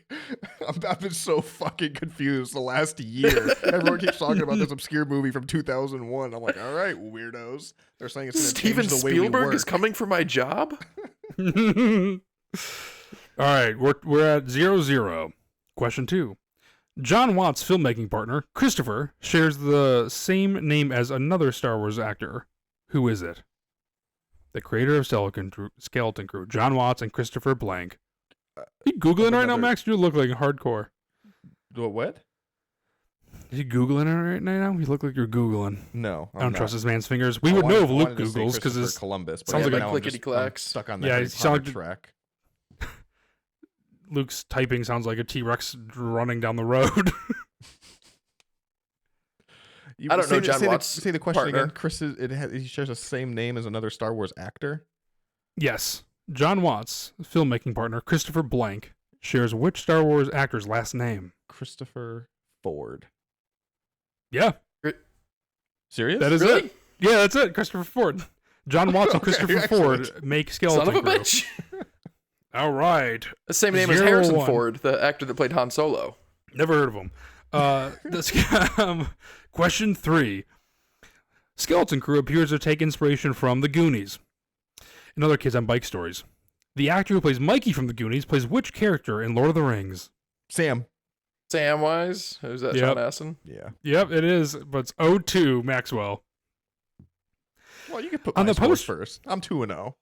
I've been so fucking confused the last year. Everyone keeps talking about this obscure movie from 2001. I'm like, all right, weirdos. They're saying it's going to Steven change the way we Spielberg work. is coming for my job. All right, we're at 0-0. Question 2. John Watts' filmmaking partner, Christopher, shares the same name as another Star Wars actor. Who is it? The creator of Skeleton Crew, John Watts and Christopher Blank. Are you Googling right now, another- Max? You look like hardcore. What? Are you Googling it right now? You look like you're Googling. No. I don't trust this man's fingers. We would know if Luke Googles because it's it's Columbus. But sounds yeah, like now a I'm just- clickety-clacks. I'm stuck on Yeah, that Harry it sounds Potter like- track. Luke's typing sounds like a T-Rex running down the road. I don't know John Watts' Say the question partner. again. Chris, he shares the same name as another Star Wars actor. Yes. John Watts' filmmaking partner, Christopher Blank, shares which Star Wars actor's last name? Christopher Ford. Yeah, Serious? that is Really? it. Yeah, that's it. Christopher Ford. John Watts and Okay, Christopher excellent. Ford make Son Skeleton of a Crew. bitch. All right. The same name as 0-1. Harrison Ford, the actor that played Han Solo. Never heard of him. Question 3. Skeleton Crew appears to take inspiration from The Goonies and other kids on bike stories. The actor who plays Mikey from The Goonies plays which character in Lord of the Rings? Sam. Samwise? Who's that? Yep. Sean Astin? Yeah. Yep, it is, but it's 0-2 Maxwell. Well, you could put On my the scores post- first. I'm 2-0.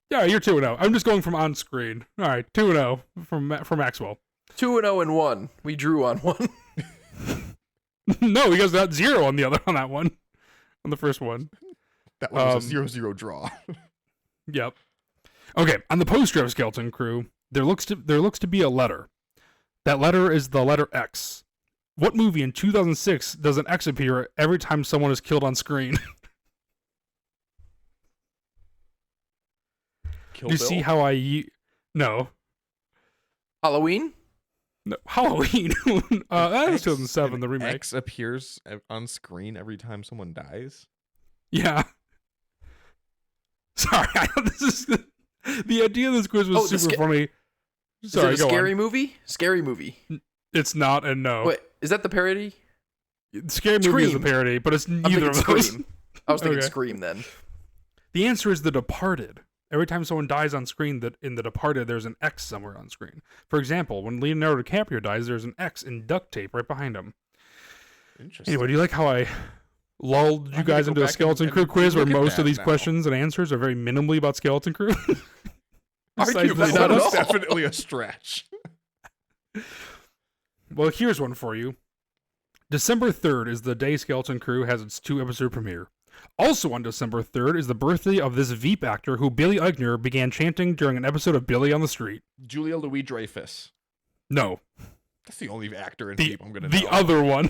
Yeah, you're 2-0. I'm just going from on screen. All right, 2-0 from Maxwell. 2-0-1. We drew on one. No, he goes that 0 on that one. On the first one. That was a 0-0 draw. Yep. Okay, on the poster of Skeleton Crew, there looks to be a letter. That letter is the letter X. What movie in 2006 does an X appear every time someone is killed on screen? Kill You Bill? see how No. Halloween? No. Halloween. That was 2007, the remake. X appears on screen every time someone dies. Yeah. Sorry, this is the idea of this quiz was Oh, the super sca- funny. Sorry, is it a go scary on. movie? Scary movie. It's not, and no. Wait, is that the parody? Scary movie is a Scream. parody, but it's I'm neither thinking of those. Scream. I was thinking Okay. Scream then. The answer is The Departed. Every time someone dies on screen, that in The Departed, there's an X somewhere on screen. For example, when Leonardo DiCaprio dies, there's an X in duct tape right behind him. Interesting. Anyway, do you like how I lulled you I'm gonna guys go into a back Skeleton and Crew quiz where look at most of that these now. questions and answers are very minimally about Skeleton Crew? Besides Arguably the not That at was all. definitely a stretch. Well, here's one for you. December 3rd is the day Skeleton Crew has its 2-episode premiere. Also on December 3rd is the birthday of this Veep actor who Billy Eichner began chanting during an episode of Billy on the Street. Julia Louis-Dreyfus. No, That's the only actor in the, Veep I'm gonna know. the other one.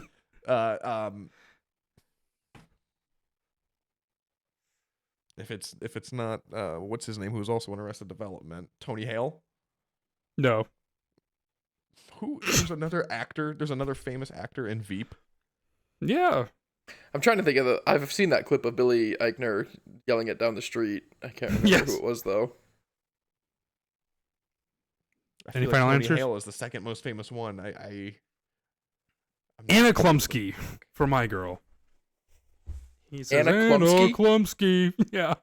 If it's not what's his name, who's also in Arrested Development, Tony Hale. No. There's another actor. There's another famous actor in Veep. Yeah. I'm trying to think of I've seen that clip of Billy Eichner yelling it down the street. I can't remember Yes. who it was though. I Any feel final like Tony answers? Hale is the second most famous one. I'm not Anna sure. Klumsky for My Girl. He says, Anna Klumsky? Anna Klumsky. Yeah.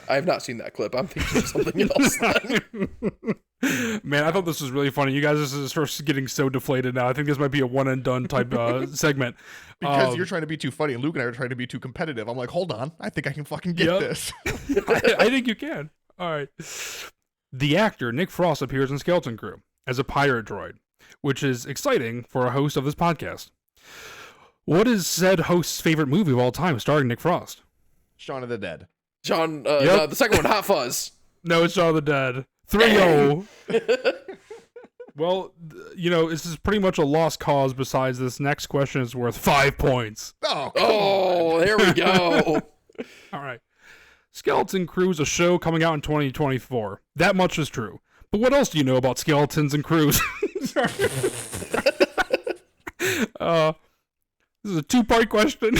I have not seen that clip. I'm thinking of something else. Then. Man, I thought this was really funny. You guys are just getting so deflated now. I think this might be a one and done type segment. Because you're trying to be too funny and Luke and I are trying to be too competitive. I'm like, hold on, I think I can fucking get Yep. this. I think you can. All right. The actor Nick Frost appears in Skeleton Crew as a pirate droid, which is exciting for a host of this podcast. What is said host's favorite movie of all time starring Nick Frost? Shaun of the Dead. John, Yep. no, the second one, Hot Fuzz. No, it's Shaun of the Dead. 3-0. Well, this is pretty much a lost cause. Besides, this next question is worth 5 points. Oh, come on. Oh, there we go. All right. Skeleton Crew is a show coming out in 2024. That much is true. But what else do you know about skeletons and crews? This is a 2-part question.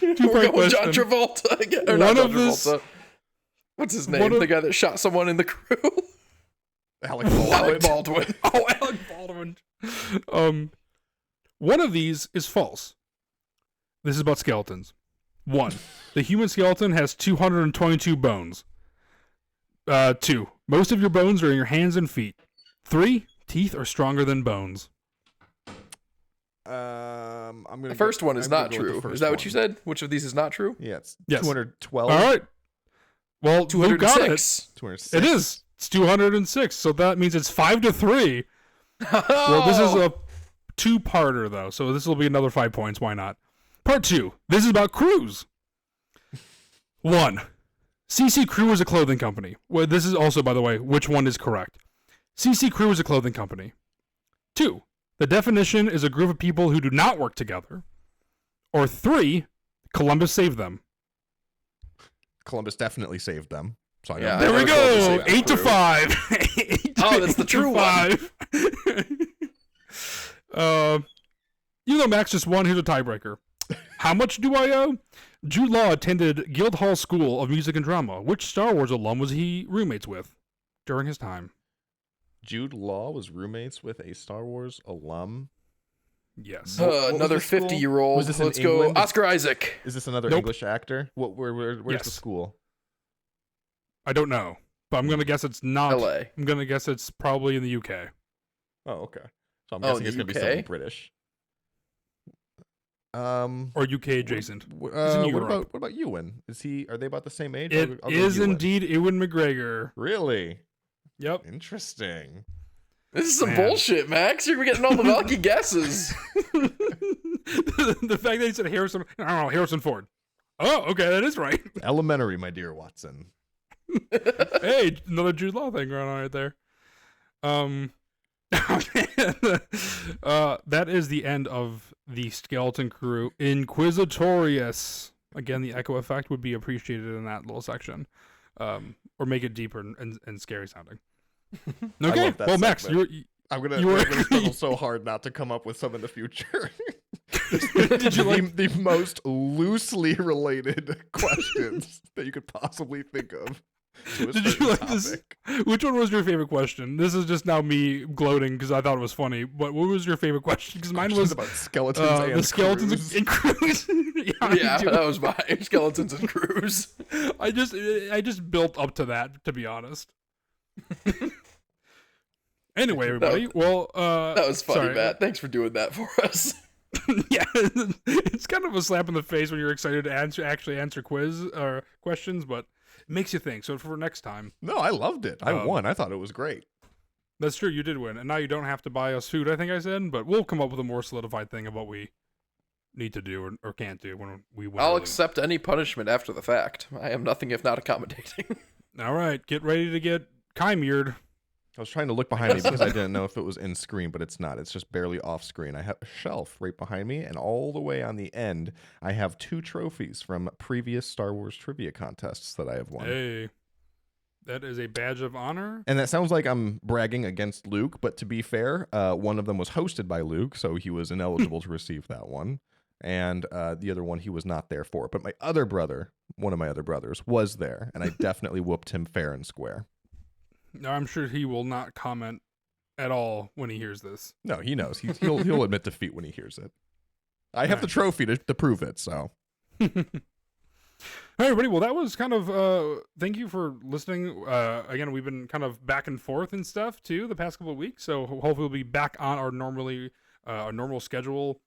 We're going with John Travolta again. Or not John Travolta. What's his name? The guy that shot someone in the crew? Alec Alec Baldwin. Baldwin. Oh, Alec Baldwin. One of these is false. This is about skeletons. 1. The human skeleton has 222 bones. 2. Most of your bones are in your hands and feet. 3. Teeth are stronger than bones. I'm gonna The first one is I'm gonna not go with the true. first Is that what one. you said? Which of these is not true? Yeah, it's Yes. 212. All right. Well, Luke got it. 206. 206. It is. It's 206. So that means it's 5-3. Well, this is a 2-parter though, so this will be another 5 points. Why not? Part 2. This is about crews. 1. CC Crew is a clothing company. Well, this is also, by the way, which one is correct. CC Crew is a clothing company. 2. The definition is a group of people who do not work together. Or 3. Columbus saved them. Columbus definitely saved them. So I Yeah, know. There we never called go. the same 8 to crew. 5. Oh, that's the true one. 5. Even though Max just won, here's a tiebreaker. How much do I owe? Jude Law attended Guildhall School of Music and Drama. Which Star Wars alum was he roommates with during his time? Jude Law was roommates with a Star Wars alum. Yes. What was Another the school? 50-year-old. Was this in Let's go. England? Oscar Isaac. Is this another Nope. English actor? Where's Yes. the school? I don't know, but I'm gonna guess it's not. LA. I'm gonna guess it's probably in the UK. Oh, okay. So I'm Oh, guessing it's the gonna be something UK? British. Or UK adjacent. What in Europe. about Ewan? Are they about the same age? It I'll go is Ewan. indeed Ewan McGregor. Really Yep. interesting. This is some Man. bullshit, Max. You're getting all the lucky guesses. The fact that he said Harrison, I don't know, Harrison Ford. Oh, okay, that is right. Elementary, my dear Watson. Hey, another Jude Law thing going on right there. That is the end of the Skeleton Crew Inquisitorious. Again, the echo effect would be appreciated in that little section, or make it deeper and scary sounding. Okay, love that well, Max, segment. you I'm gonna were- struggle so hard not to come up with some in the future. Did you like- the most loosely related questions that you could possibly think of? To a Did you certain like this? topic? Which one was your favorite question? This is just now me gloating because I thought it was funny. But what was your favorite question? Because mine was Questions about skeletons and the skeletons crews. and crews. Yeah, Yeah, that was mine. Skeletons and crews. I just built up to that, to be honest. Anyway, everybody. Well, That was funny, sorry. Matt. Thanks for doing that for us. Yeah, it's kind of a slap in the face when you're excited to actually answer quiz or questions, but it makes you think. So for next time, No, I loved it. I won. I thought it was great. that's true. You did win, and now you don't have to buy us food. I think I said, but we'll come up with a more solidified thing of what we need to do or can't do when we win. I'll accept any punishment after the fact. I am nothing if not accommodating. All right, get ready to get chimered. I was trying to look behind me because I didn't know if it was in screen, but it's not. It's just barely off screen. I have a shelf right behind me, and all the way on the end, I have 2 trophies from previous Star Wars trivia contests that I have won. Hey, that is a badge of honor. And that sounds like I'm bragging against Luke, but to be fair, one of them was hosted by Luke, so he was ineligible to receive that one. And the other one he was not there for. But my other brother, one of my other brothers, was there, and I definitely whooped him fair and square. Now, I'm sure he will not comment at all when he hears this. No, he knows. He'll admit defeat when he hears it. I have the trophy to prove it, so. Hey, everybody. Well, that was kind of, thank you for listening. Again, we've been kind of back and forth and stuff, too, the past couple of weeks. So hopefully we'll be back on our normal schedule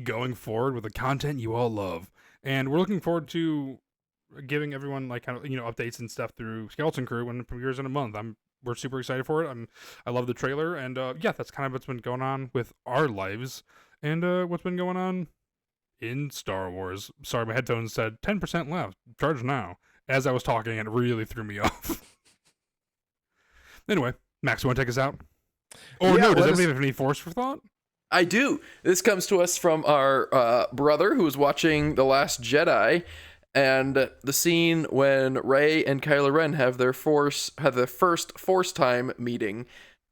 going forward with the content you all love. And we're looking forward to giving everyone like kind of updates and stuff through Skeleton Crew when it premieres in a month. We're super excited for it. I love the trailer, and yeah, that's kind of what's been going on with our lives and what's been going on in Star Wars. Sorry, my headphones said 10% left. Charge now. As I was talking, it really threw me off. Anyway, Max, you want to take us out? Or no, does anybody have any force for thought? I do. This comes to us from our brother who was watching The Last Jedi, and the scene when Rey and Kylo Ren have their first Force time meeting,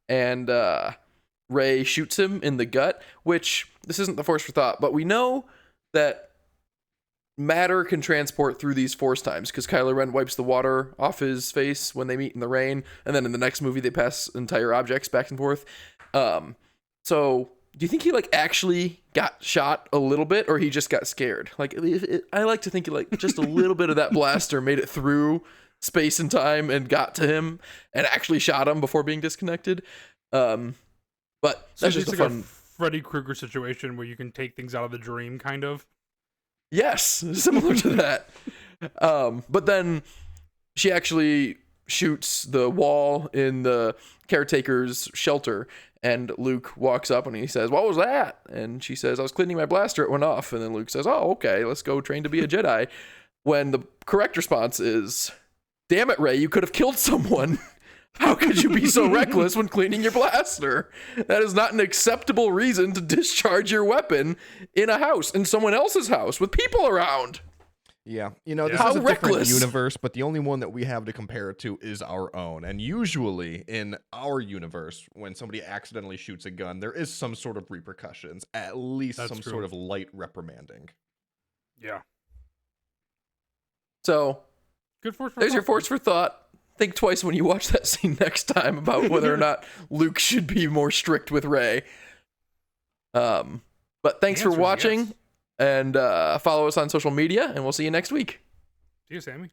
and Rey shoots him in the gut. Which this isn't the Force for thought, but we know that matter can transport through these Force times because Kylo Ren wipes the water off his face when they meet in the rain, and then in the next movie they pass entire objects back and forth. So. Do you think he actually got shot a little bit, or he just got scared? I like to think just a little bit of that blaster made it through space and time and got to him and actually shot him before being disconnected. But that's just a fun Freddy Krueger situation where you can take things out of the dream, kind of. Yes, similar to that. But then she actually shoots the wall in the caretaker's shelter. And Luke walks up and he says, "What was that?" And she says, "I was cleaning my blaster, it went off." And then Luke says, "Oh, okay, let's go train to be a Jedi." When the correct response is, "Damn it, Rey, you could have killed someone. How could you be so reckless when cleaning your blaster? That is not an acceptable reason to discharge your weapon in a house, in someone else's house, with people around." Yeah, this How is a different reckless. universe, but the only one that we have to compare it to is our own. And usually in our universe, when somebody accidentally shoots a gun, there is some sort of repercussions, at least That's some true. sort of light reprimanding. Yeah. So, Good force for there's thought. your force for thought. Think twice when you watch that scene next time about whether or not Luke should be more strict with Rey. But thanks The for answer is watching, yes. and follow us on social media, and we'll see you next week. See you, Sammy.